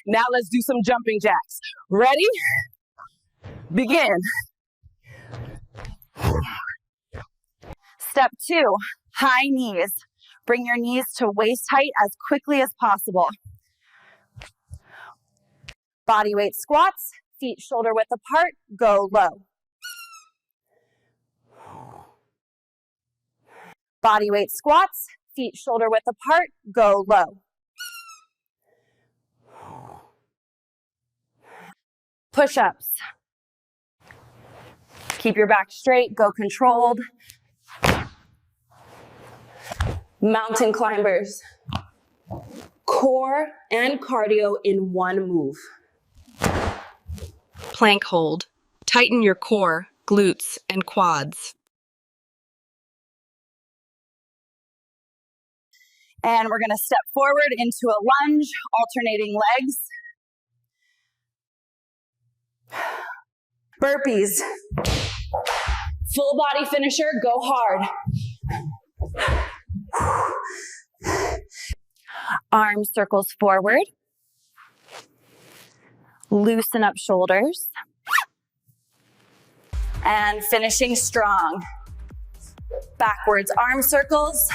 Now let's do some jumping jacks. Ready? Begin. Step 2, high knees. Bring your knees to waist height as quickly as possible. Body weight squats, feet shoulder width apart, go low. Body weight squats, feet shoulder width apart, go low. Push-ups. Keep your back straight, go controlled. Mountain climbers. Core and cardio in one move. Plank hold. Tighten your core, glutes, and quads. And we're going to step forward into a lunge, alternating legs. Burpees. Full body finisher, go hard. Arm circles forward. Loosen up shoulders. And finishing strong. Backwards arm circles,